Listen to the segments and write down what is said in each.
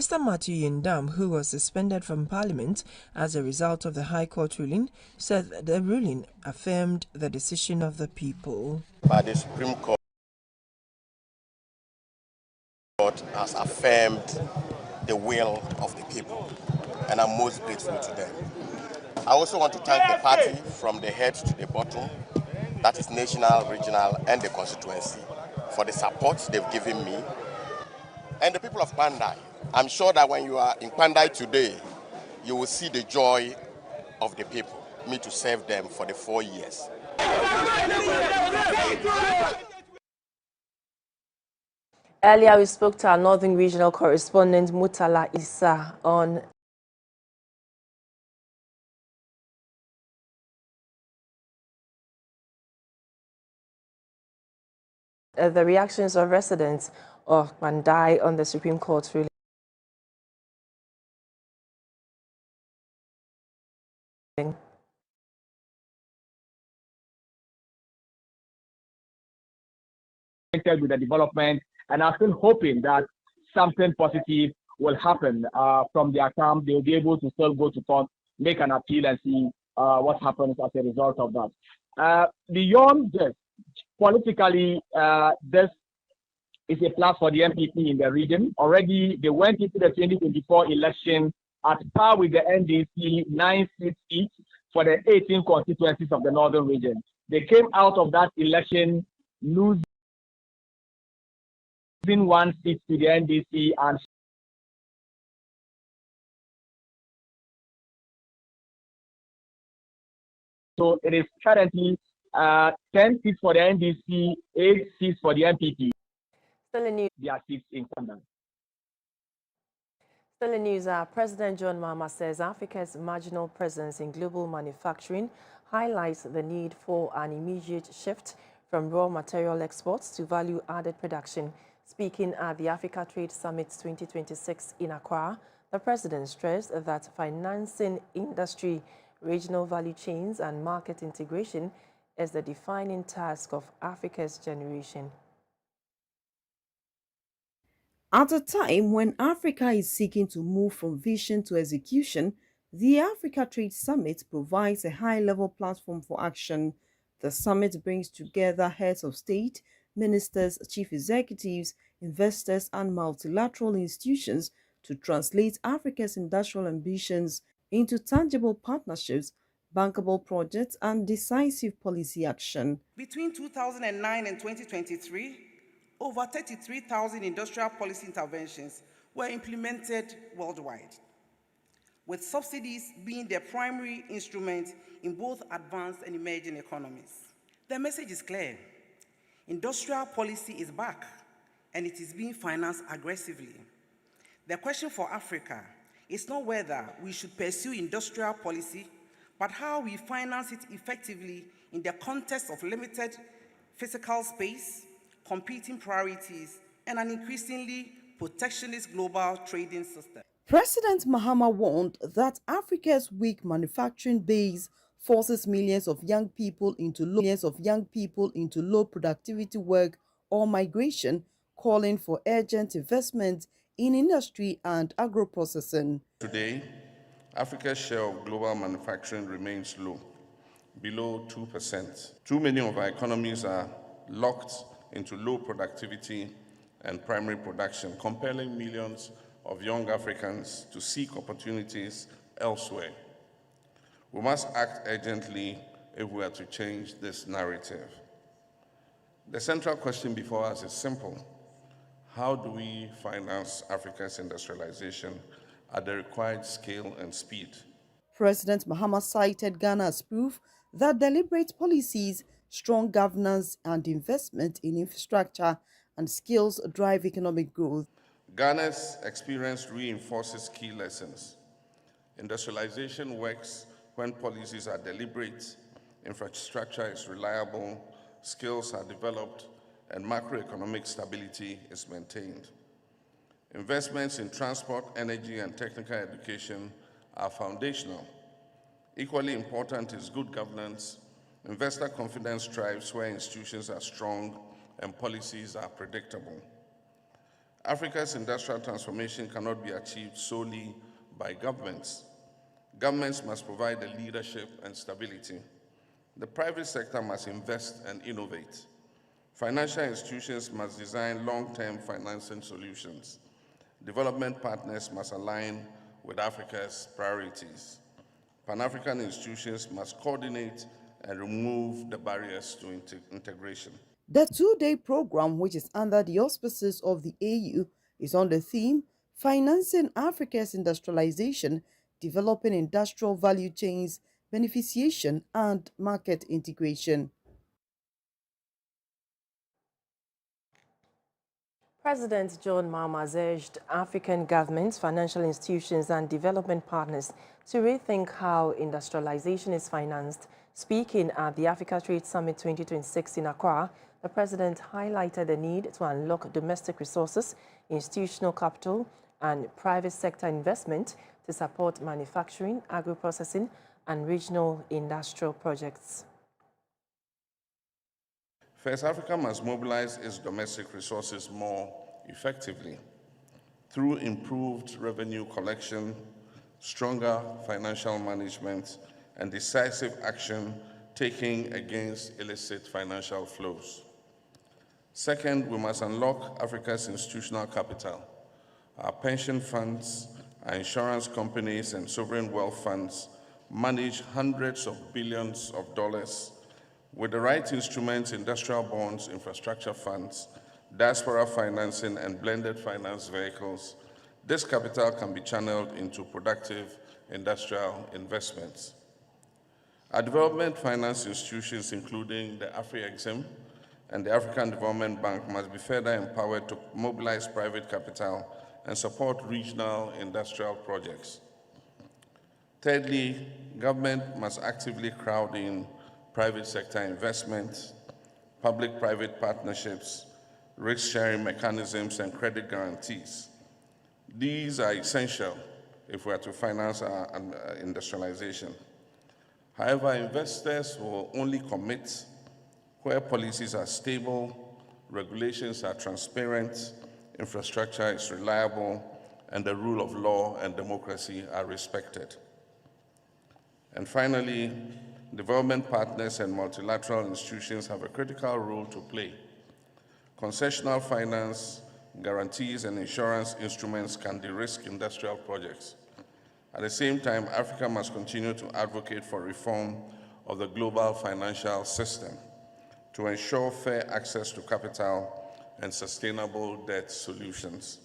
Mr. Matthew Yindam, who was suspended from Parliament as a result of the High Court ruling, said that the ruling affirmed the decision of the people. But the Supreme Court has affirmed the will of the people, and I'm most grateful to them. I also want to thank the party from the head to the bottom, that is national, regional, and the constituency, for the support they've given me. And the people of Pandai, I'm sure that when you are in Pandai today, you will see the joy of the people, me to serve them for the 4 years. Earlier, we spoke to our Northern Regional correspondent, Mutala Issa, on the reactions of residents of Pandai on the Supreme Court ruling. With the development, and I'm still hoping that something positive will happen from their camp. They'll be able to still go to court, make an appeal, and see what happens as a result of that. Beyond this, politically, this is a plus for the MPP in the region. Already, they went into the 2024 election at par with the NDC, 9 seats each for the 18 constituencies of the Northern region. They came out of that election losing 1 seat to the NDC, and so it is currently 10 seats for the NDC, 8 seats for the MPP. Still in news. Their seats in Canada. Still in news, President John Mahama says Africa's marginal presence in global manufacturing highlights the need for an immediate shift from raw material exports to value-added production. Speaking at the Africa Trade Summit 2026 in Accra, the president stressed that financing industry, regional value chains, and market integration is the defining task of Africa's generation. At a time when Africa is seeking to move from vision to execution, the Africa Trade Summit provides a high-level platform for action. The summit brings together heads of state, ministers, chief executives, investors, and multilateral institutions to translate Africa's industrial ambitions into tangible partnerships, bankable projects, and decisive policy action. Between 2009 and 2023, over 33,000 industrial policy interventions were implemented worldwide, with subsidies being the primary instrument in both advanced and emerging economies. The message is clear. Industrial policy is back, and it is being financed aggressively. The question for Africa is not whether we should pursue industrial policy, but how we finance it effectively in the context of limited physical space, competing priorities, and an increasingly protectionist global trading system. President Mahama warned that Africa's weak manufacturing base forces millions of young people into low productivity work or migration, calling for urgent investment in industry and agro-processing. Today, Africa's share of global manufacturing remains low, below 2%. Too many of our economies are locked into low productivity and primary production, compelling millions of young Africans to seek opportunities elsewhere. We must act urgently if we are to change this narrative. The central question before us is simple. How do we finance Africa's industrialization at the required scale and speed? President Mahama cited Ghana as proof that deliberate policies, strong governance, and investment in infrastructure and skills drive economic growth. Ghana's experience reinforces key lessons. Industrialization works when policies are deliberate, infrastructure is reliable, skills are developed, and macroeconomic stability is maintained. Investments in transport, energy, and technical education are foundational. Equally important is good governance. Investor confidence thrives where institutions are strong and policies are predictable. Africa's industrial transformation cannot be achieved solely by governments. Governments must provide the leadership and stability. The private sector must invest and innovate. Financial institutions must design long-term financing solutions. Development partners must align with Africa's priorities. Pan-African institutions must coordinate and remove the barriers to integration. The two-day program, which is under the auspices of the AU, is on the theme Financing Africa's Industrialization, Developing Industrial Value Chains, Beneficiation and Market Integration. President John Mahama has urged African governments, financial institutions and development partners to rethink how industrialization is financed. Speaking at the Africa Trade Summit 2026 in Accra, the president highlighted the need to unlock domestic resources, institutional capital and private sector investment to support manufacturing, agro-processing and regional industrial projects. First, Africa must mobilize its domestic resources more effectively through improved revenue collection, stronger financial management, and decisive action taken against illicit financial flows. Second, we must unlock Africa's institutional capital. Our pension funds, our insurance companies, and sovereign wealth funds manage hundreds of billions of dollars. With the right instruments, industrial bonds, infrastructure funds, diaspora financing, and blended finance vehicles, this capital can be channeled into productive industrial investments. Our development finance institutions, including the Afrexim and the African Development Bank, must be further empowered to mobilize private capital and support regional industrial projects. Thirdly, government must actively crowd in private sector investment, public-private partnerships, risk-sharing mechanisms, and credit guarantees. These are essential if we are to finance our industrialization. However, investors will only commit where policies are stable, regulations are transparent, infrastructure is reliable, and the rule of law and democracy are respected. And finally, development partners and multilateral institutions have a critical role to play. Concessional finance, guarantees, and insurance instruments can de-risk industrial projects. At the same time, Africa must continue to advocate for reform of the global financial system to ensure fair access to capital and sustainable debt solutions.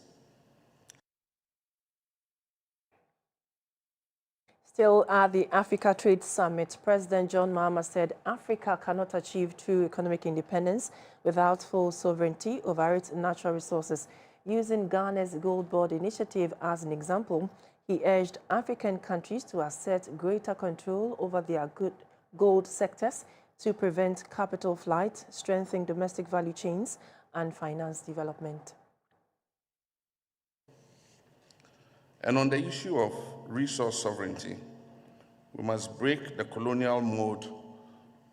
Still at the Africa Trade Summit, President John Mahama said Africa cannot achieve true economic independence without full sovereignty over its natural resources. Using Ghana's Gold Board initiative as an example, he urged African countries to assert greater control over their gold sectors to prevent capital flight, strengthen domestic value chains, and finance development. And on the issue of resource sovereignty, we must break the colonial mode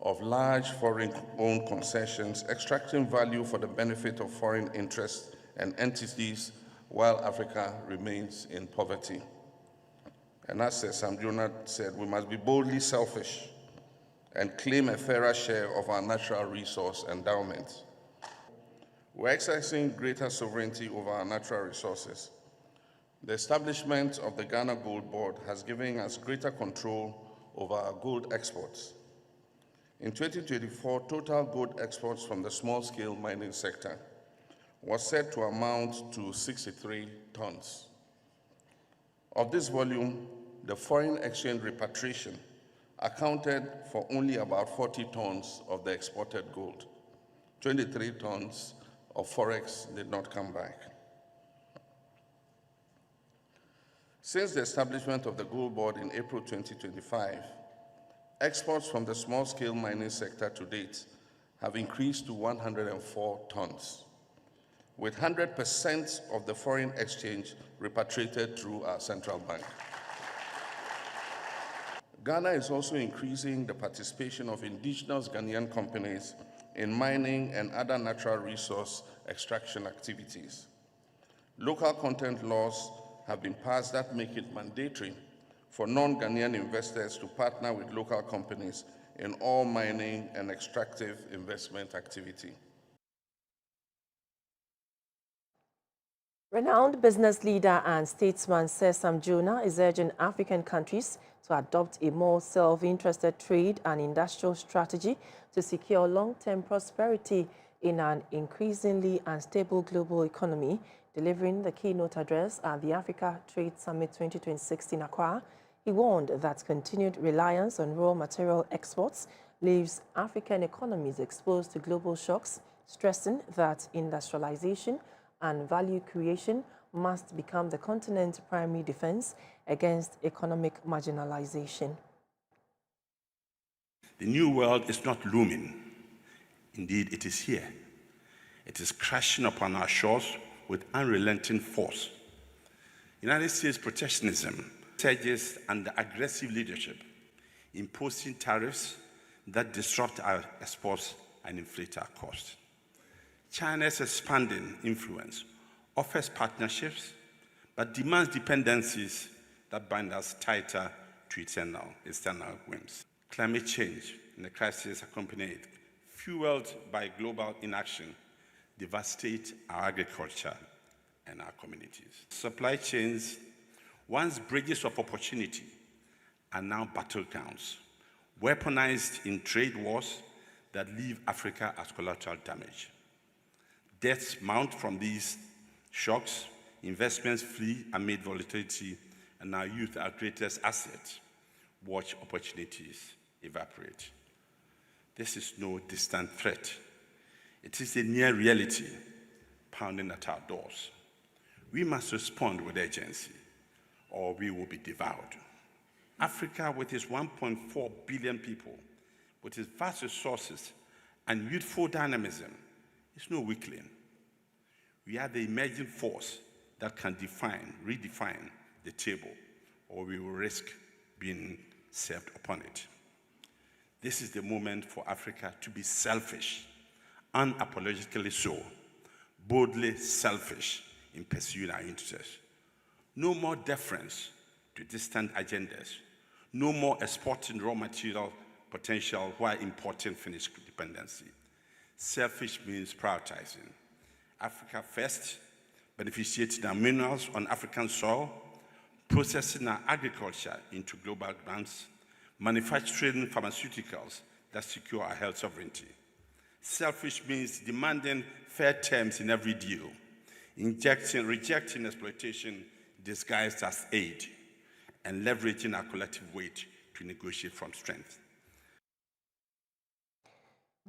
of large foreign-owned concessions, extracting value for the benefit of foreign interests and entities while Africa remains in poverty. And as Sam Jonah said, we must be boldly selfish and claim a fairer share of our natural resource endowment. We're exercising greater sovereignty over our natural resources. The establishment of the Ghana Gold Board has given us greater control over our gold exports. In 2024, total gold exports from the small-scale mining sector was said to amount to 63 tons. Of this volume, the foreign exchange repatriation accounted for only about 40 tons of the exported gold. 23 tons of forex did not come back. Since the establishment of the Gold Board in April 2025, exports from the small-scale mining sector to date have increased to 104 tons, with 100% of the foreign exchange repatriated through our central bank. Ghana is also increasing the participation of indigenous Ghanaian companies in mining and other natural resource extraction activities. Local content laws have been passed that make it mandatory for non-Ghanaian investors to partner with local companies in all mining and extractive investment activity. Renowned business leader and statesman Sesam Jonah is urging African countries to adopt a more self-interested trade and industrial strategy to secure long-term prosperity in an increasingly unstable global economy. Delivering the keynote address at the Africa Trade Summit 2026 in Accra, he warned that continued reliance on raw material exports leaves African economies exposed to global shocks, stressing that industrialization and value creation must become the continent's primary defense against economic marginalization. The new world is not looming. Indeed, it is here. It is crashing upon our shores with unrelenting force. United States protectionism surges under aggressive leadership, imposing tariffs that disrupt our exports and inflate our costs. China's expanding influence offers partnerships, but demands dependencies that bind us tighter to external whims. Climate change and the crisis accompanied, fueled by global inaction, devastate our agriculture and our communities. Supply chains, once bridges of opportunity, are now battlegrounds, weaponized in trade wars that leave Africa as collateral damage. Deaths mount from these shocks, investments flee amid volatility, and our youth, our greatest asset, watch opportunities evaporate. This is no distant threat. It is a near reality pounding at our doors. We must respond with urgency, or we will be devoured. Africa, with its 1.4 billion people, with its vast resources and youthful dynamism, is no weakling. We are the emerging force that can redefine the table, or we will risk being served upon it. This is the moment for Africa to be selfish, unapologetically so, boldly selfish in pursuing our interests. No more deference to distant agendas. No more exporting raw material potential while importing finished dependency. Selfish means prioritizing Africa first, beneficiating our minerals on African soil, processing our agriculture into global brands, manufacturing pharmaceuticals that secure our health sovereignty. Selfish means demanding fair terms in every deal, rejecting exploitation disguised as aid, and leveraging our collective weight to negotiate from strength.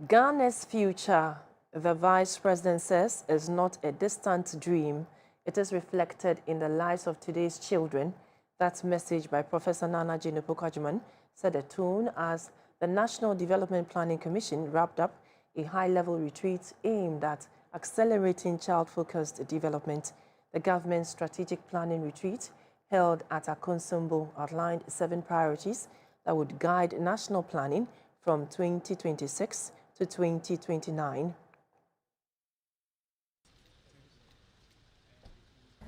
Ghana's future, the Vice President says, is not a distant dream. It is reflected in the lives of today's children. That message by Professor Nana Jinopokajman set a tone as the National Development Planning Commission wrapped up a high-level retreat aimed at accelerating child-focused development. The government's strategic planning retreat held at Akonsombo outlined 7 priorities that would guide national planning from 2026 to 2029.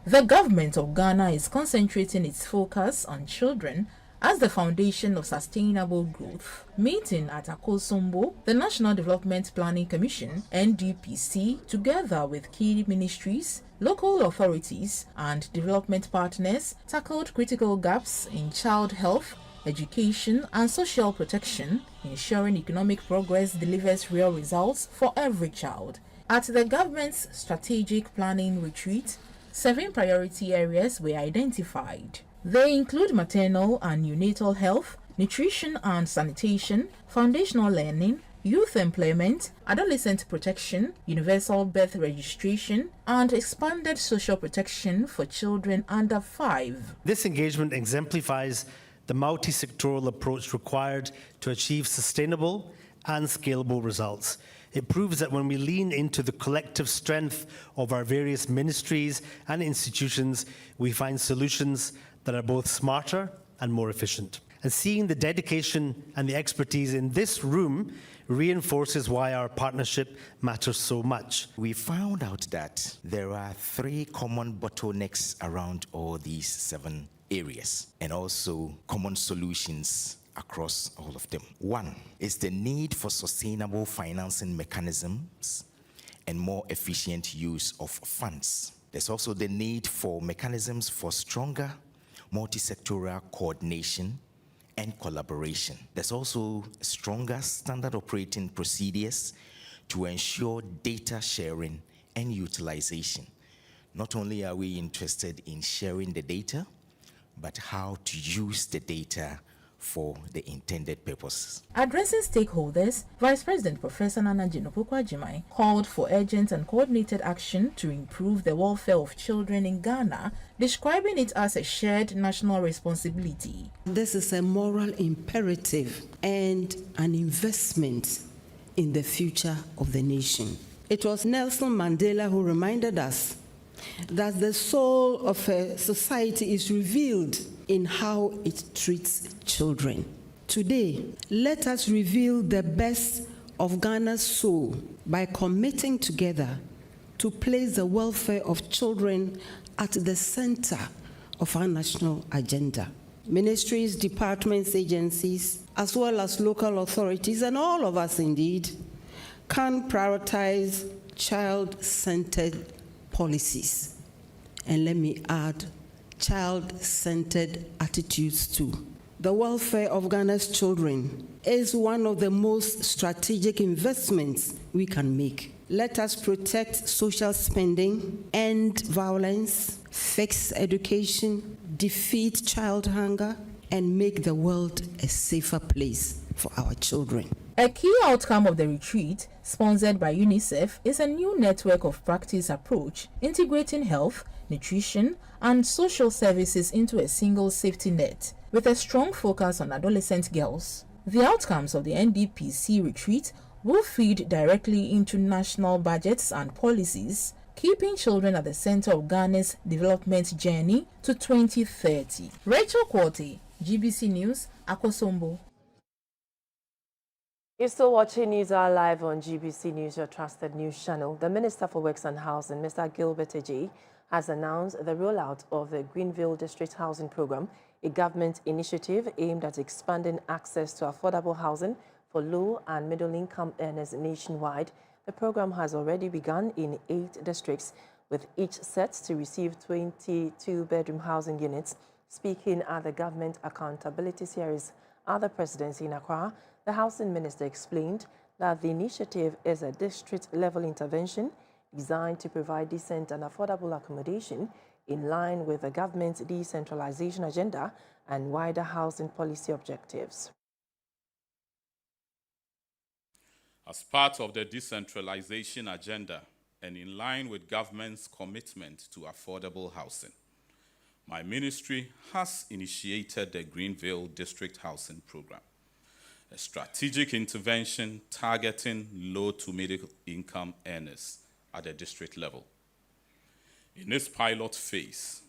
The government of Ghana is concentrating its focus on children as the foundation of sustainable growth. Meeting at Akosombo, the National Development Planning Commission, NDPC, together with key ministries, local authorities, and development partners, tackled critical gaps in child health, education, and social protection, ensuring economic progress delivers real results for every child. At the government's strategic planning retreat, 7 priority areas were identified. They include maternal and neonatal health, nutrition and sanitation, foundational learning, youth employment, adolescent protection, universal birth registration, and expanded social protection for children under 5. This engagement exemplifies the multi-sectoral approach required to achieve sustainable and scalable results. It proves that when we lean into the collective strength of our various ministries and institutions, we find solutions that are both smarter and more efficient. And seeing the dedication and the expertise in this room reinforces why our partnership matters so much. We found out that there are 3 common bottlenecks around all these 7 areas, and also common solutions across all of them. One is the need for sustainable financing mechanisms and more efficient use of funds. There's also the need for mechanisms for stronger multi-sectoral coordination and collaboration. There's also stronger standard operating procedures to ensure data sharing and utilization. Not only are we interested in sharing the data, but how to use the data for the intended purposes. Addressing stakeholders, Vice President Professor Nana Jinokwu-Agyeman called for urgent and coordinated action to improve the welfare of children in Ghana, describing it as a shared national responsibility. This is a moral imperative and an investment in the future of the nation. It was Nelson Mandela who reminded us that the soul of a society is revealed in how it treats children. Today, let us reveal the best of Ghana's soul by committing together to place the welfare of children at the center of our national agenda. Ministries, departments, agencies, as well as local authorities, and all of us indeed, can prioritize child-centered policies. And let me add, child-centered attitudes too. The welfare of Ghana's children is one of the most strategic investments we can make. Let us protect social spending, end violence, fix education, defeat child hunger, and make the world a safer place for our children. A key outcome of the retreat, sponsored by UNICEF, is a new network of practice approach, integrating health, nutrition, and social services into a single safety net, with a strong focus on adolescent girls. The outcomes of the NDPC retreat will feed directly into national budgets and policies, keeping children at the center of Ghana's development journey to 2030. Rachel Kwote, GBC News, Akosombo. You're still watching News Hour live on GBC News, your trusted news channel. The Minister for Works and Housing, Mr. Gilbert Adjei, has announced the rollout of the Greenville District Housing Program, a government initiative aimed at expanding access to affordable housing for low and middle-income earners nationwide. The program has already begun in 8 districts, with each set to receive 22-bedroom housing units. Speaking at the Government Accountability Series at the Presidency in Accra, the Housing Minister explained that the initiative is a district-level intervention designed to provide decent and affordable accommodation in line with the government's decentralization agenda and wider housing policy objectives. As part of the decentralization agenda and in line with government's commitment to affordable housing, my ministry has initiated the Greenville District Housing Program, a strategic intervention targeting low to middle income earners at the district level. In its pilot phase,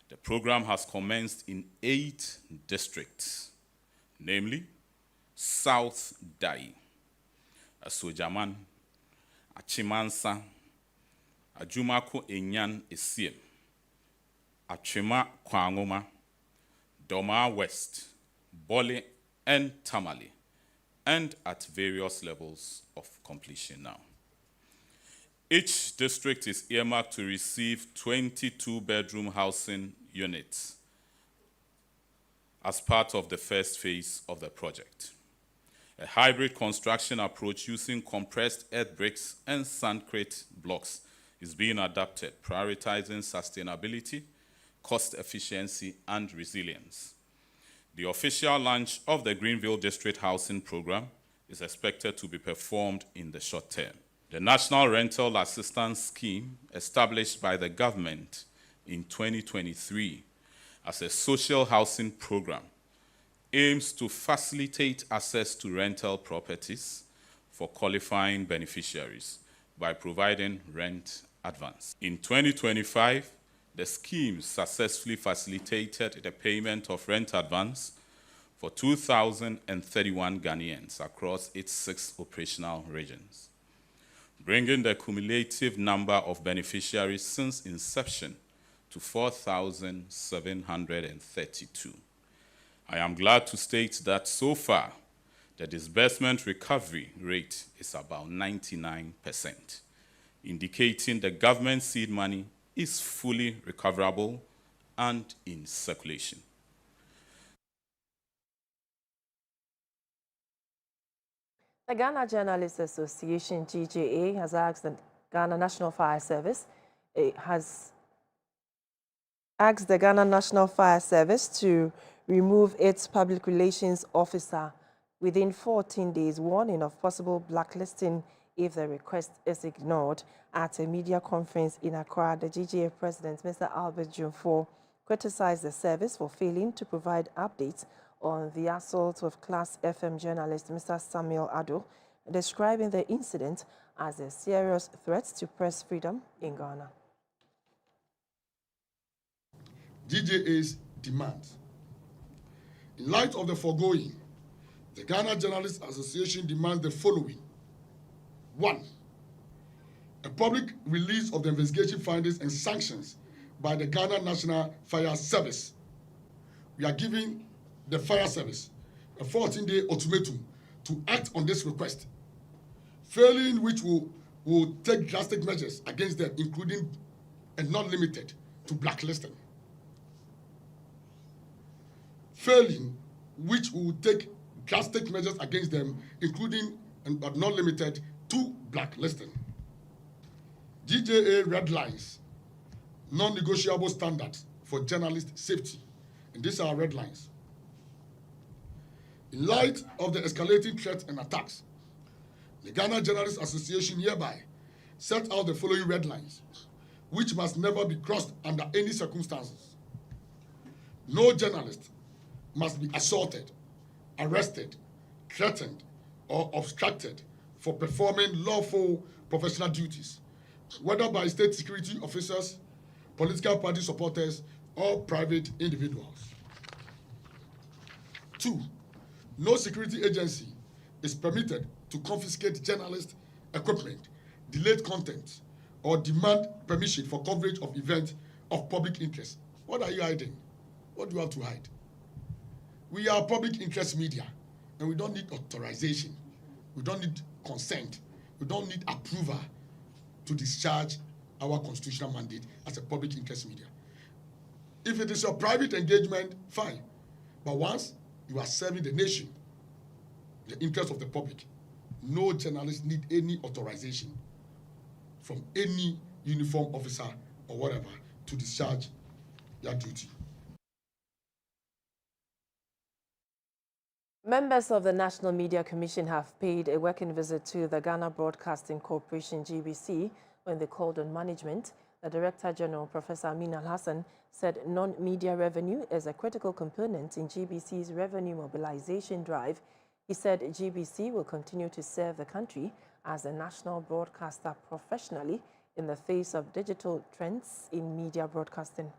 the program has commenced in 8 districts, namely South Dai, Asojaman, Achimansa, Ajumako Enyan Esiem, Achima Kwangoma, Doma West, Bole, and Tamale, and at various levels of completion now. Each district is earmarked to receive 22-bedroom housing units as part of the first phase of the project. A hybrid construction approach using compressed earth bricks and sandcrete blocks is being adopted, prioritizing sustainability, cost efficiency, and resilience. The official launch of the Greenville District Housing Program is expected to be performed in the short term. The National Rental Assistance Scheme, established by the government in 2023 as a social housing program, aims to facilitate access to rental properties for qualifying beneficiaries by providing rent advance. In 2025, the scheme successfully facilitated the payment of rent advance for 2,031 Ghanaians across its 6 operational regions, bringing the cumulative number of beneficiaries since inception to 4,732. I am glad to state that so far, the disbursement recovery rate is about 99%, indicating the government seed money is fully recoverable and in circulation. The Ghana Journalists Association, GJA, has asked the Ghana National Fire Service to remove its public relations officer within 14 days, warning of possible blacklisting if the request is ignored. At a media conference in Accra, the GJA president, Mr. Albert Jumfo, criticized the service for failing to provide updates on the assault of Class FM journalist Mr. Samuel Ado, describing the incident as a serious threat to press freedom in Ghana. GJA's demands. In light of the foregoing, the Ghana Journalists Association demands the following. 1. A public release of the investigation findings and sanctions by the Ghana National Fire Service. We are giving the fire service a 14-day ultimatum to act on this request, failing which will take drastic measures against them, including and not limited to blacklisting. Failing which will take drastic measures against them, including and but not limited to blacklisting. GJA red lines, non-negotiable standards for journalist safety, and these are red lines. In light of the escalating threats and attacks, the Ghana Journalists Association hereby set out the following red lines, which must never be crossed under any circumstances. No journalist must be assaulted, arrested, threatened, or obstructed for performing lawful professional duties, whether by state security officers, political party supporters, or private individuals. 2. No security agency is permitted to confiscate journalist equipment, delete content, or demand permission for coverage of events of public interest. What are you hiding? What do you have to hide? We are public interest media, and we don't need authorization. We don't need consent. We don't need approval to discharge our constitutional mandate as a public interest media. If it is a private engagement, fine. But once you are serving the nation, the interest of the public, no journalist need any authorization from any uniform officer or whatever to discharge their duty. Members of the National Media Commission have paid a working visit to the Ghana Broadcasting Corporation, GBC, when they called on management. The Director General, Professor Amin Al-Hassan, said non-media revenue is a critical component in GBC's revenue mobilization drive. He said GBC will continue to serve the country as a national broadcaster professionally in the face of digital trends in media broadcasting.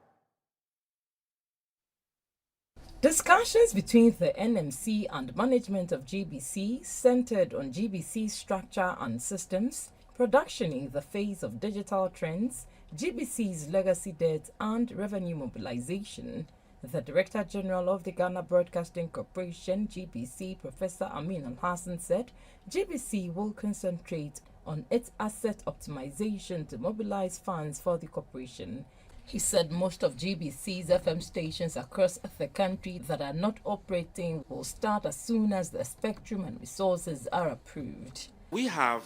Discussions between the NMC and management of GBC centered on GBC's structure and systems, production in the face of digital trends, GBC's legacy debt, and revenue mobilization. The Director General of the Ghana Broadcasting Corporation, GBC, Professor Amin Al-Hassan, said GBC will concentrate on its asset optimization to mobilize funds for the corporation. He said most of GBC's FM stations across the country that are not operating will start as soon as the spectrum and resources are approved. We have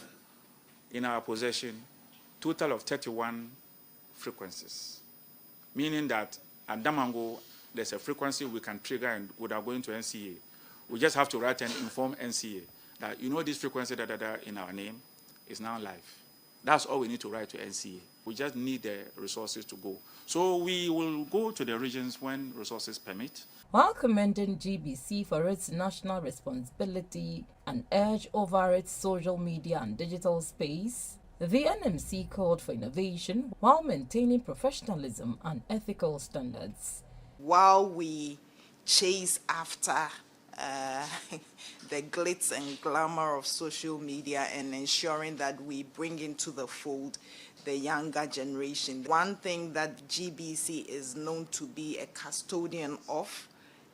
in our possession a total of 31 frequencies, meaning that at Damango there's a frequency we can trigger and without going to NCA. We just have to write and inform NCA that, you know, this frequency in our name is now live. That's all we need to write to NCA. We just need the resources to go. So we will go to the regions when resources permit. While commending GBC for its national responsibility and urge over its social media and digital space, the NMC called for innovation while maintaining professionalism and ethical standards. While we chase after the glitz and glamour of social media and ensuring that we bring into the fold the younger generation. One thing that GBC is known to be a custodian of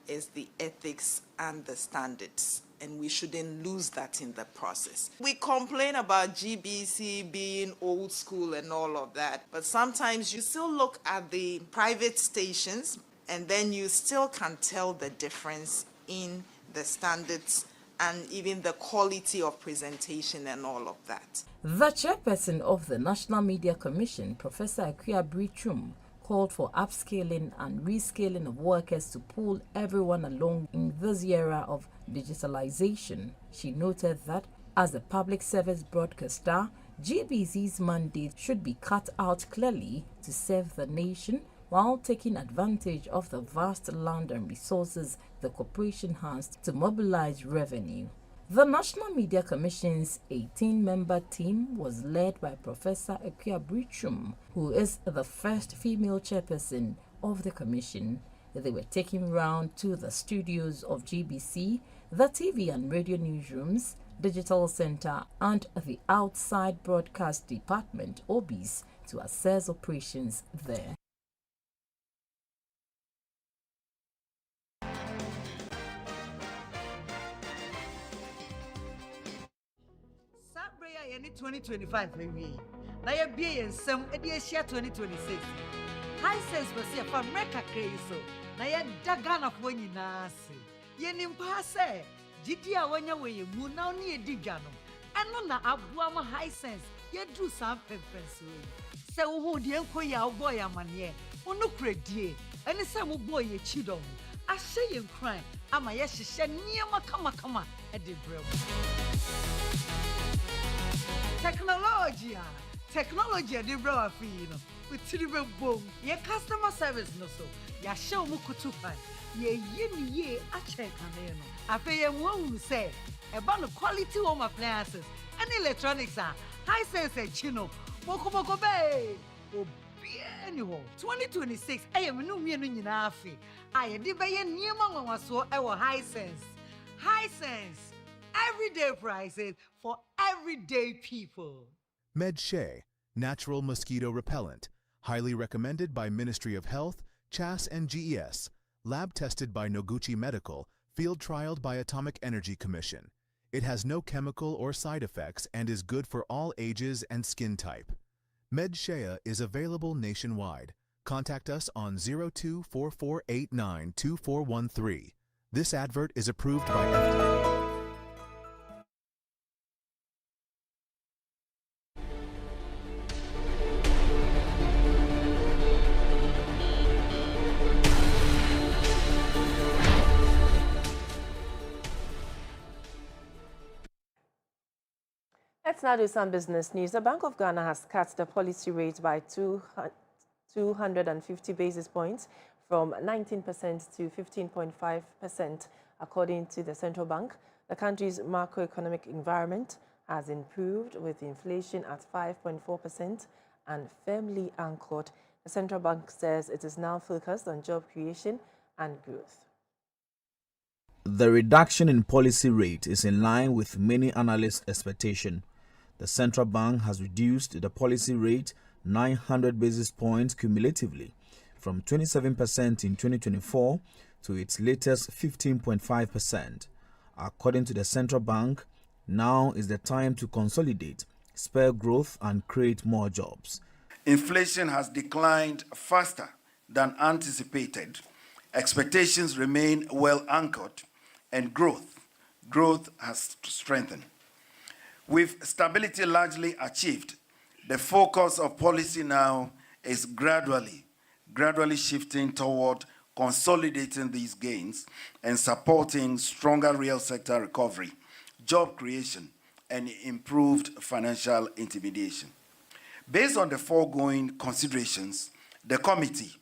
is the ethics and the standards, and we shouldn't lose that in the process. We complain about GBC being old school and all of that, but sometimes you still look at the private stations and then you still can tell the difference in the standards and even the quality of presentation and all of that. The chairperson of the National Media Commission, Professor Akua Brichum, called for upscaling and rescaling of workers to pull everyone along in this era of digitalization. She noted that as a public service broadcaster, GBC's mandate should be cut out clearly to serve the nation while taking advantage of the vast land and resources the corporation has to mobilize revenue. The National Media Commission's 18-member team was led by Professor Akua Brichum, who is the first female chairperson of the commission. They were taken round to the studios of GBC, the TV and radio newsrooms, digital center, and the outside broadcast department, OBIS, to assess operations there. Any 2025 maybe. Now you be in some edition 2026. High sense was here for America crazy. Now you dagan of when you nasi. You nimpase. Gidia when you way you now near Digano. And no na abuama high sense. You do some preference. So who the uncle ya boy a man ye. Uno credit. And the same boy ye chidom. I say you crime. Ama yes she near kama at the bro. Technology de bro afino with tribe boom ye customer service no so ya show mu kutupa ye ye a check aneno afa ye mu say e ba no quality home appliances and electronics are high sense chino moko be obi anywho 2026 I am no mienu nyina afi aye de be ye niema nwanwaso e wo high sense everyday prices for everyday people. MedShay, natural mosquito repellent, highly recommended by Ministry of Health, CHAS and GES, lab tested by Noguchi Medical, field trialed by Atomic Energy Commission. It has no chemical or side effects and is good for all ages and skin type. MedShay is available nationwide. Contact us on 0244892413. This advert is approved by FDA. Let's now do some business news. The Bank of Ghana has cut the policy rate by 250 basis points from 19% to 15.5%. According to the central bank, the country's macroeconomic environment has improved with inflation at 5.4% and firmly anchored. The central bank says it is now focused on job creation and growth. The reduction in policy rate is in line with many analysts' expectation. The central bank has reduced the policy rate 900 basis points cumulatively from 27% in 2024 to its latest 15.5%. According to the central bank, now is the time to consolidate, spur growth and create more jobs. Inflation has declined faster than anticipated. Expectations remain well anchored and growth has strengthened. With stability largely achieved, the focus of policy now is gradually shifting toward consolidating these gains and supporting stronger real sector recovery, job creation, and improved financial intermediation. Based on the foregoing considerations, the committee,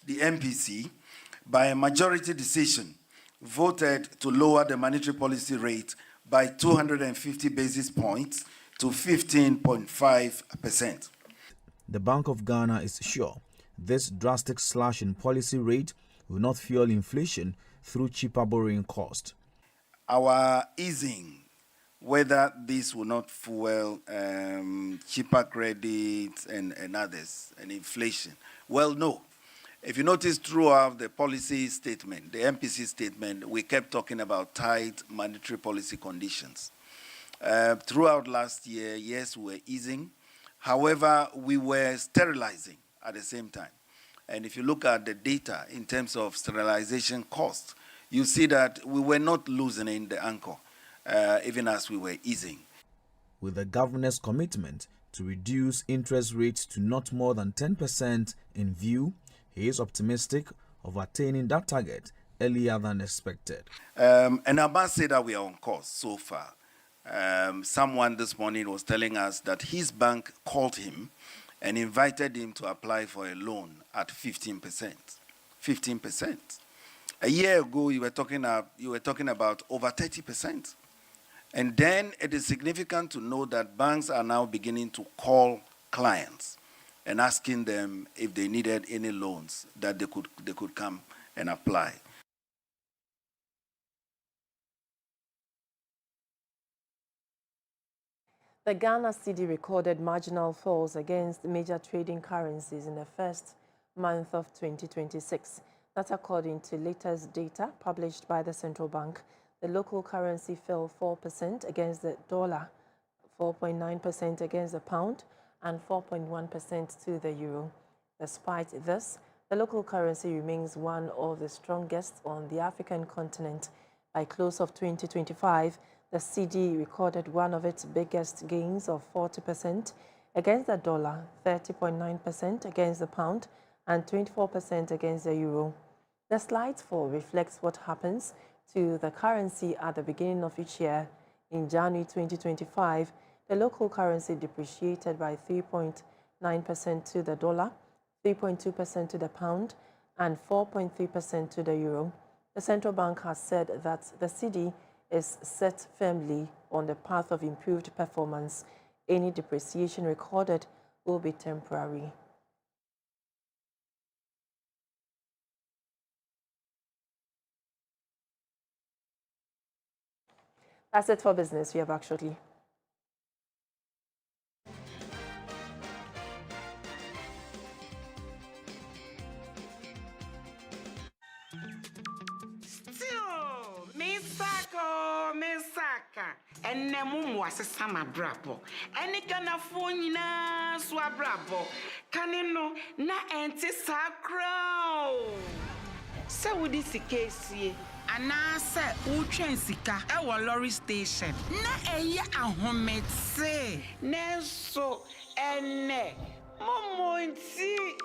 the MPC, by a majority decision, voted to lower the monetary policy rate by 250 basis points to 15.5%. The Bank of Ghana is sure this drastic slash in policy rate will not fuel inflation through cheaper borrowing cost. our easing, whether this will not fuel cheaper credits and others, and inflation. Well, no. If you notice throughout the policy statement, the MPC statement, we kept talking about tight monetary policy conditions. Throughout last year, yes, we were easing. However, we were sterilizing at the same time. And if you look at the data in terms of sterilization cost, you see that we were not loosening the anchor, even as we were easing. With the governor's commitment to reduce interest rates to not more than 10% in view, he is optimistic of attaining that target earlier than expected. And I must say that we are on course so far. Someone this morning was telling us that his bank called him and invited him to apply for a loan at 15%. 15%. A year ago, you were talking about over 30%. And then it is significant to know that banks are now beginning to call clients and asking them if they needed any loans that they could come and apply. The Ghana cedi recorded marginal falls against major trading currencies in the first month of 2026. That's according to latest data published by the central bank. The local currency fell 4% against the dollar, 4.9% against the pound, and 4.1% to the euro. Despite this, the local currency remains one of the strongest on the African continent. By close of 2025, the cedi recorded one of its biggest gains of 40% against the dollar, 30.9% against the pound, and 24% against the euro. The slight fall reflects what happens to the currency at the beginning of each year. In January 2025, the local currency depreciated by 3.9% to the dollar, 3.2% to the pound, and 4.3% to the euro. The central bank has said that the cedi is set firmly on the path of improved performance. Any depreciation recorded will be temporary. That's it for business. We are back shortly. Misaka, and Nemum was a summer brabo, and it can afford Swa brabo, canino, na anti sacro. So would this case ye, and I said, Utrain Sika, our lorry station, na a year a home say, Neso, and ne, Momo, see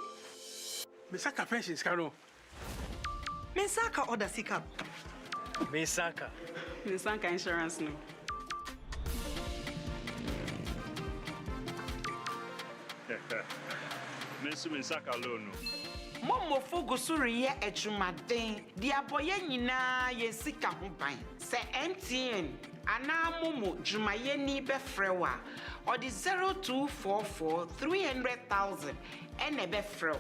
Misaka pensions, Caro. Misaka or the Sika. Misaka. Misaka insurance no. Misaka loan. Momo fogo suri ye echumaden. Di aboye nyina ye sika ho ban. Se MTN ana momo jumaye ni be frewa. Or the 0244 300,000 ene be frew.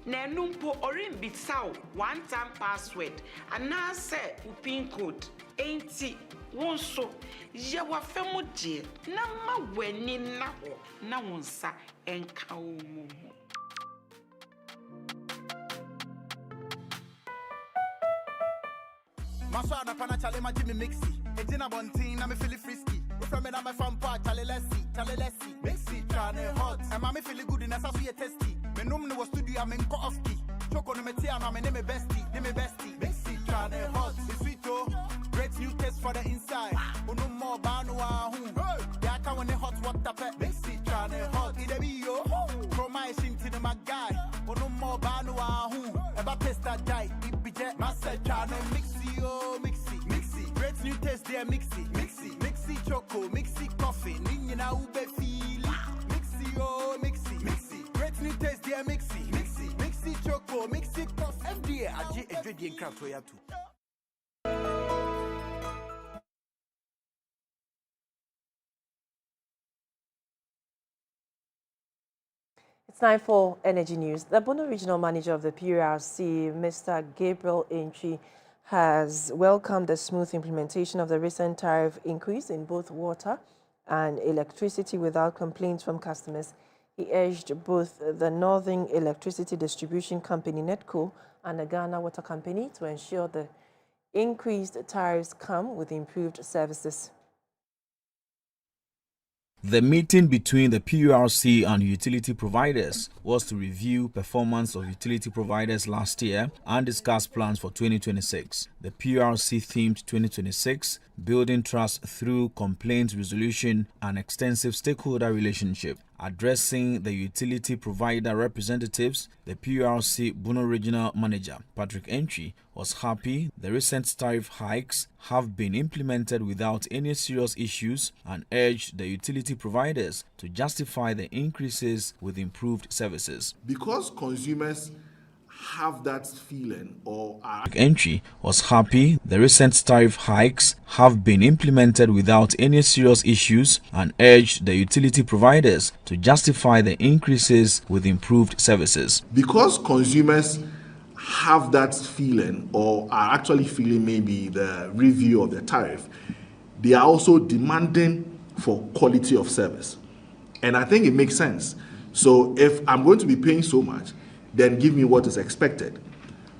Na numpo orin bitsaw one-time password ana se upin code enti wonso ye wa femu die na ma wani na ho na wonsa enka wo mu. Maswa na pana chale ma Jimmy Mixi. Ejina bontin na me feel frisky. We from me na me from pa chale lessi. Mixi chane hot. And ma me feel good in asa so ye testy. Me num no studio am in ko off key. Choco no me tia na me name bestie. Mixi chane hot. It's sweet oh. Great new taste for the inside. Unu mo banu ahu. Ya ka when hot water pet. Mixi chane hot. Ide bi yo. Promising to the my guy. Unu mo banu ahu. Eba taste that die. Ibije. Master chane mixi yo. Mixi. Great new taste there mixi. Mixi choco. Mixi coffee. Ninja na ube feel. Mixi yo. Mixi. Great new taste there mixi. Mixi choco. Mixi coffee. FDA. Aji edwedi enkranto ya tu. It's time for Energy News. The Bono Regional Manager of the PRC, Mr. Gabriel Entry, has welcomed the smooth implementation of the recent tariff increase in both water and electricity without complaints from customers. He urged both the Northern Electricity Distribution Company, NEDCO, and the Ghana Water Company to ensure the increased tariffs come with improved services. The meeting between the PURC and utility providers was to review performance of utility providers last year and discuss plans for 2026. The PURC themed 2026 Building Trust Through Complaint Resolution and Extensive Stakeholder Relationship. Addressing the utility provider representatives, the PURC Bono Regional Manager, Patrick Entry, was happy the recent tariff hikes have been implemented without any serious issues and urged the utility providers to justify the increases with improved services. Because consumers have that feeling or are... Entry was happy the recent tariff hikes have been implemented without any serious issues and urged the utility providers to justify the increases with improved services. Because consumers have that feeling or are actually feeling maybe the review of the tariff, they are also demanding for quality of service. And I think it makes sense. So if I'm going to be paying so much, then give me what is expected.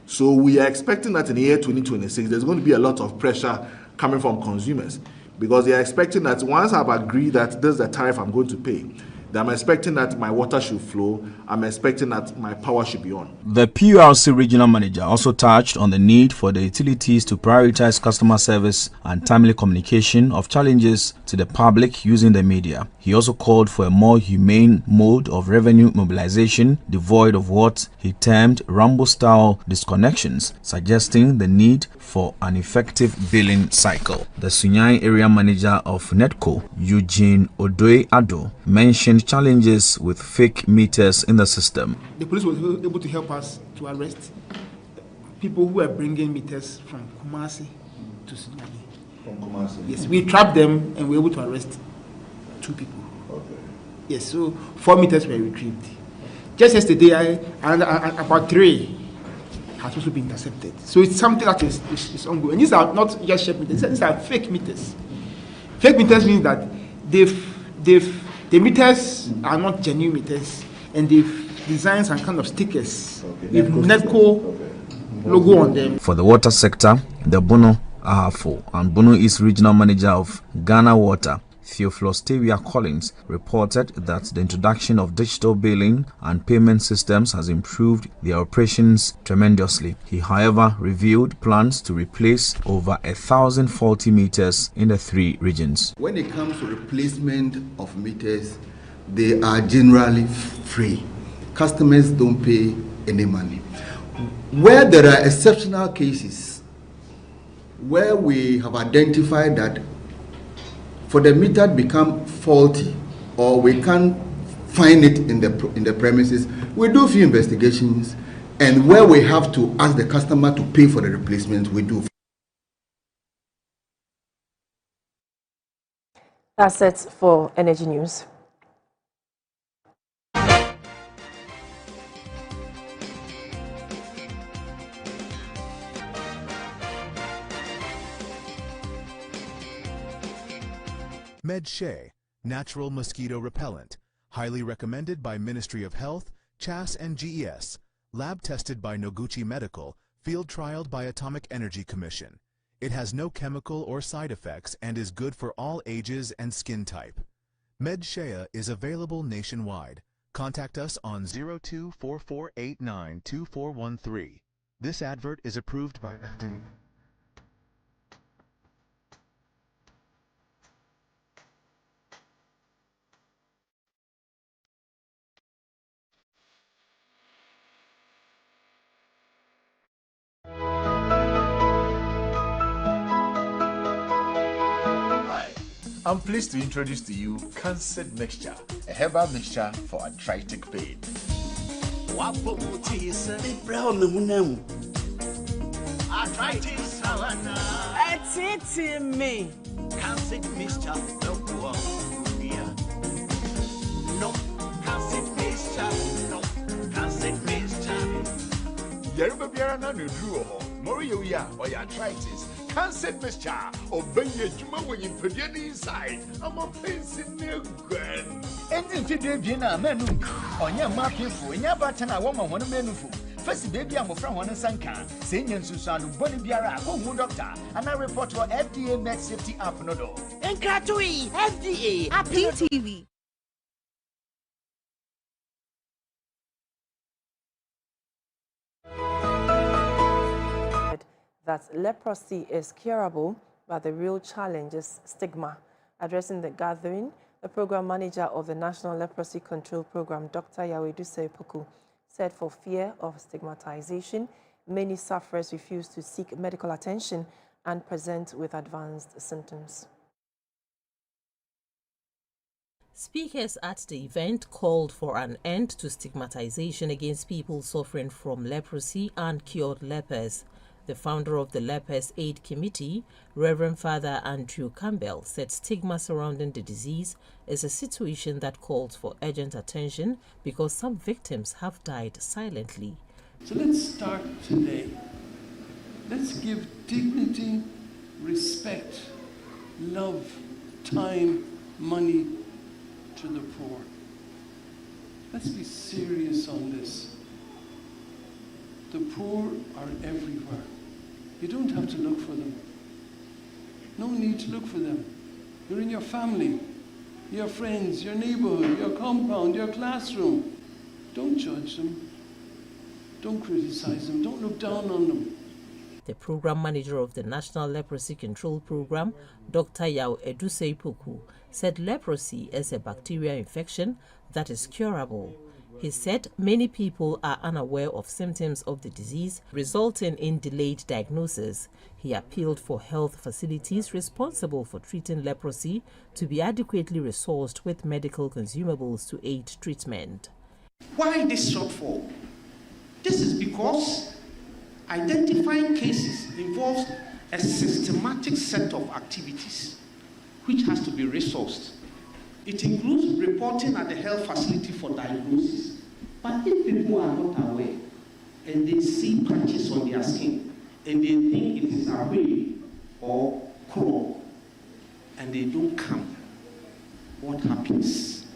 So we are expecting that in the year 2026, there's going to be a lot of pressure coming from consumers because they are expecting that once I've agreed that this is the tariff I'm going to pay, then I'm expecting that my water should flow, I'm expecting that my power should be on. The PURC regional manager also touched on the need for the utilities to prioritize customer service and timely communication of challenges to the public using the media. He also called for a more humane mode of revenue mobilization devoid of what he termed Rambo-style disconnections, suggesting the need for an effective billing cycle. The Sunyani area manager of NEDCO, Eugene Odoe-Ado, mentioned challenges with fake meters in the system. The police was able to help us to arrest people who were bringing meters from Kumasi to Sunyani. From Kumasi? Yes, we trapped them and we were able to arrest 2 people. Okay. Yes, so 4 meters were retrieved. Just yesterday, about 3 has also been intercepted. So it's something that is ongoing. These are not just shape meters, these are fake meters. Fake meters means that the meters are not genuine meters, and they've designed some kind of stickers with NEDCO logo on them. For the water sector, the Bono Ahafo and Bono East Regional Manager of Ghana Water, Theophilus Tavia Collins, reported that the introduction of digital billing and payment systems has improved their operations tremendously. He, however, revealed plans to replace over 1,000 faulty meters in the 3 regions. When it comes to replacement of meters, they are generally free. Customers don't pay any money. Where there are exceptional cases, where we have identified that for the meter to become faulty or we can't find it in the premises, we do a few investigations, and where we have to ask the customer to pay for the replacement, we do. That's it for Energy News. MedShay, natural mosquito repellent, highly recommended by Ministry of Health, CHAS and GES, lab tested by Noguchi Medical, field trialed by Atomic Energy Commission. It has no chemical or side effects and is good for all ages and skin type. MedShay is available nationwide. Contact us on 0244892413. This advert is approved by FDA. I'm pleased to introduce to you Cancer Mixture, a herbal mixture for arthritic pain. Cancer Mixture, no Cancer Mixture, no Cancer Mixture. Yeruba Biara na Nudru, Moriyuya or arthritis, cancer mixture, or Benya Juma when you put it inside. I'm a place in the grand. Enti today bina menu onya mapefu enya batana wo ma hono menu fu first baby amofra hono sanka se nya nsusuanu boni biara ko hu doctor ana report for FDA Med Safety app no do Enkratui FDA app DTV. That leprosy is curable, but the real challenge is stigma. Addressing the gathering, the program manager of the National Leprosy Control Program, Dr. Yawedu Sepuku, said for fear of stigmatization, many sufferers refuse to seek medical attention and present with advanced symptoms. Speakers at the event called for an end to stigmatization against people suffering from leprosy and cured lepers. The founder of the Lepers Aid Committee, Reverend Father Andrew Campbell, said stigma surrounding the disease is a situation that calls for urgent attention because some victims have died silently. So let's start today. Let's give dignity, respect, love, time, money to the poor. Let's be serious on this. The poor are everywhere. You don't have to look for them. No need to look for them. You're in your family, your friends, your neighborhood, your compound, your classroom. Don't judge them. Don't criticize them. Don't look down on them. The program manager of the National Leprosy Control Program, Dr. Yawedu Sepuku, said leprosy is a bacterial infection that is curable. He said many people are unaware of symptoms of the disease, resulting in delayed diagnosis. He appealed for health facilities responsible for treating leprosy to be adequately resourced with medical consumables to aid treatment. Why this shortfall? This is because identifying cases involves a systematic set of activities which has to be resourced. It includes reporting at the health facility for diagnosis. But if people are not aware and they see patches on their skin and they think it is away or chronic and they don't come, what happens?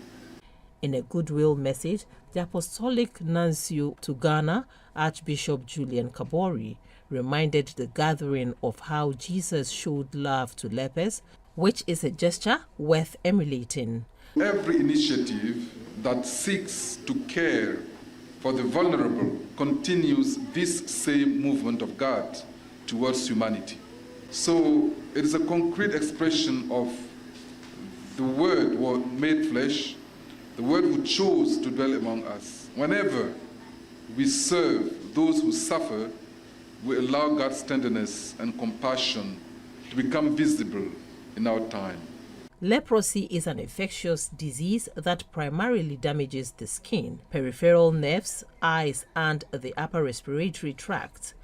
In a goodwill message, the Apostolic Nuncio to Ghana, Archbishop Julian Kabori, reminded the gathering of how Jesus showed love to lepers, which is a gesture worth emulating. Every initiative that seeks to care for the vulnerable continues this same movement of God towards humanity. So it is a concrete expression of the Word made flesh, the Word who chose to dwell among us. Whenever we serve those who suffer, we allow God's tenderness and compassion to become visible in our time. Leprosy is an infectious disease that primarily damages the skin, peripheral nerves, eyes, and the upper respiratory tract.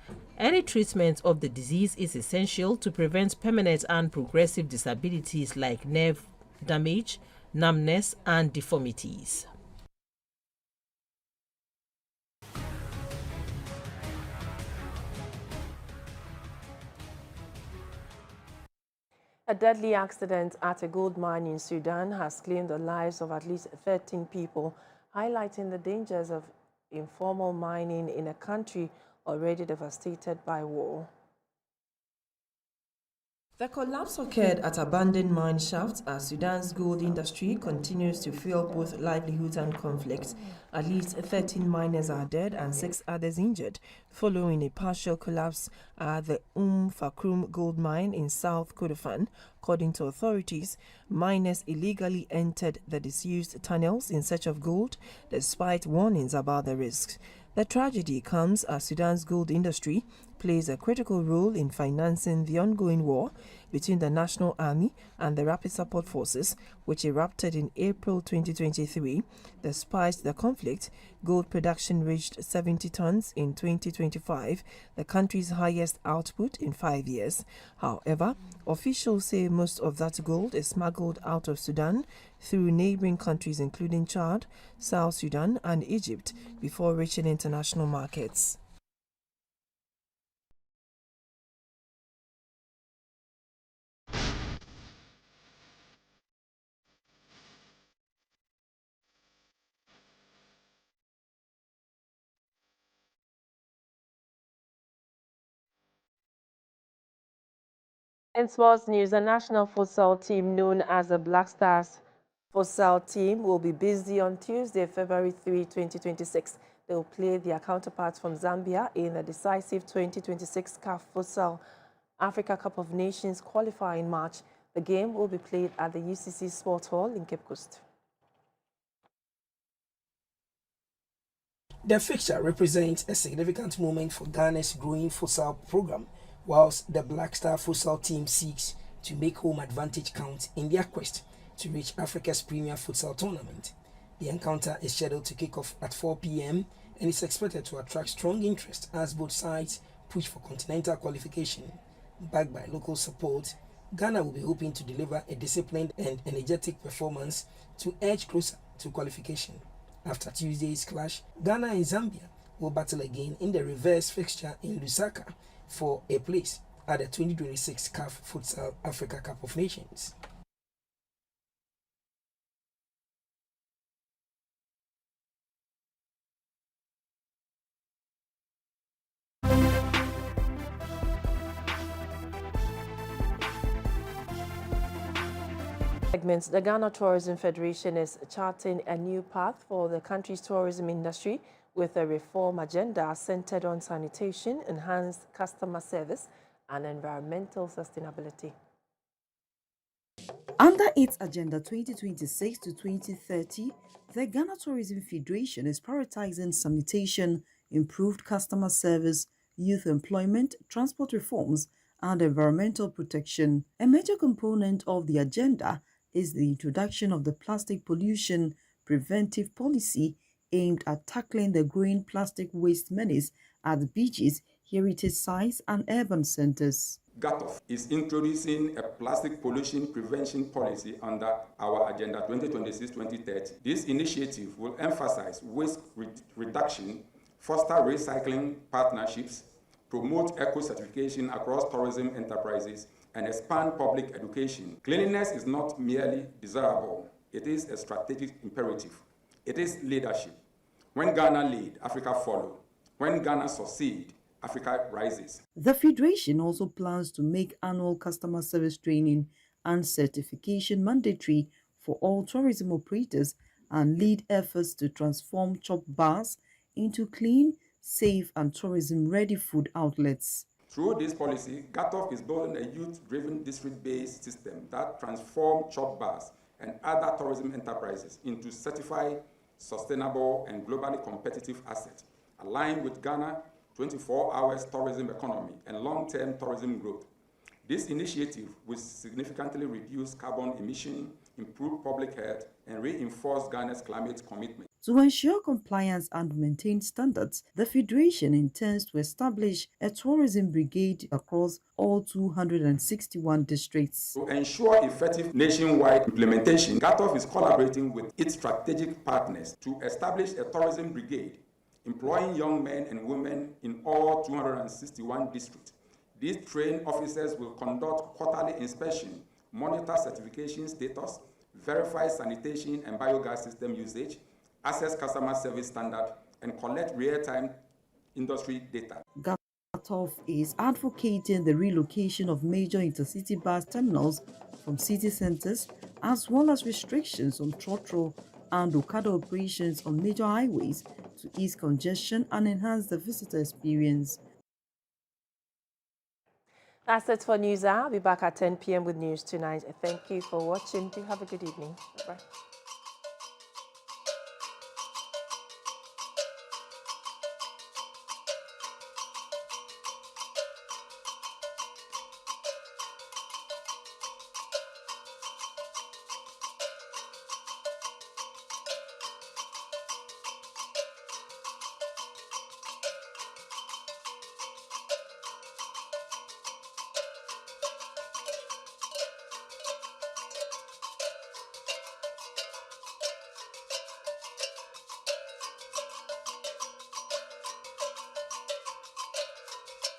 Early treatment of the disease is essential to prevent permanent and progressive disabilities like nerve damage, numbness, and deformities. A deadly accident at a gold mine in Sudan has claimed the lives of at least 13 people, highlighting the dangers of informal mining in a country already devastated by war. The collapse occurred at abandoned mine shafts as Sudan's gold industry continues to fuel both livelihoods and conflicts. At least 13 miners are dead and 6 others injured following a partial collapse at the Fakrum gold mine in South Kordofan. According to authorities, miners illegally entered the disused tunnels in search of gold despite warnings about the risks. The tragedy comes as Sudan's gold industry plays a critical role in financing the ongoing war between the National Army and the Rapid Support Forces, which erupted in April 2023. Despite the conflict, gold production reached 70 tons in 2025, the country's highest output in 5 years. However, officials say most of that gold is smuggled out of Sudan through neighboring countries including Chad, South Sudan, and Egypt before reaching international markets. In sports news, the national futsal team known as the Black Stars futsal team will be busy on Tuesday, February 3, 2026. They will play their counterparts from Zambia in the decisive 2026 CAF Futsal Africa Cup of Nations qualifying match. The game will be played at the UCC Sport Hall in Cape Coast. The fixture represents a significant moment for Ghana's growing futsal program, whilst the Black Star futsal team seeks to make home advantage count in their quest to reach Africa's premier futsal tournament. The encounter is scheduled to kick off at 4 p.m. and is expected to attract strong interest as both sides push for continental qualification. Backed by local support, Ghana will be hoping to deliver a disciplined and energetic performance to edge closer to qualification. After Tuesday's clash, Ghana and Zambia will battle again in the reverse fixture in Lusaka for a place at the 2026 CAF Futsal Africa Cup of Nations. The Ghana Tourism Federation is charting a new path for the country's tourism industry with a reform agenda centered on sanitation, enhanced customer service, and environmental sustainability. Under its Agenda 2026 to 2030, the Ghana Tourism Federation is prioritizing sanitation, improved customer service, youth employment, transport reforms, and environmental protection. A major component of the agenda is the introduction of the plastic pollution preventive policy aimed at tackling the growing plastic waste menace at beaches, heritage sites, and urban centers. GATOF is introducing a plastic pollution prevention policy under our Agenda 2026-2030. This initiative will emphasize waste reduction, foster recycling partnerships, promote eco-certification across tourism enterprises, and expand public education. Cleanliness is not merely desirable, it is a strategic imperative. It is leadership. When Ghana lead, Africa follow. When Ghana succeed, Africa rises. The Federation also plans to make annual customer service training and certification mandatory for all tourism operators and lead efforts to transform chop bars into clean, safe, and tourism-ready food outlets. Through this policy, GATOF is building a youth-driven district-based system that transforms chop bars and other tourism enterprises into certified, sustainable, and globally competitive assets, aligned with Ghana's 24-hour tourism economy and long-term tourism growth. This initiative will significantly reduce carbon emission, improve public health, and reinforce Ghana's climate commitment. To ensure compliance and maintain standards, the Federation intends to establish a tourism brigade across all 261 districts. To ensure effective nationwide implementation, GATOF is collaborating with its strategic partners to establish a tourism brigade, employing young men and women in all 261 districts. These trained officers will conduct quarterly inspection, monitor certification status, verify sanitation and biogas system usage, assess customer service standard, and collect real-time industry data. GATOF is advocating the relocation of major intercity bus terminals from city centers, as well as restrictions on trotro and Okada operations on major highways to ease congestion and enhance the visitor experience. That's it for News Hour. I'll be back at 10 p.m. with news tonight. Thank you for watching. Do have a good evening. Bye-bye.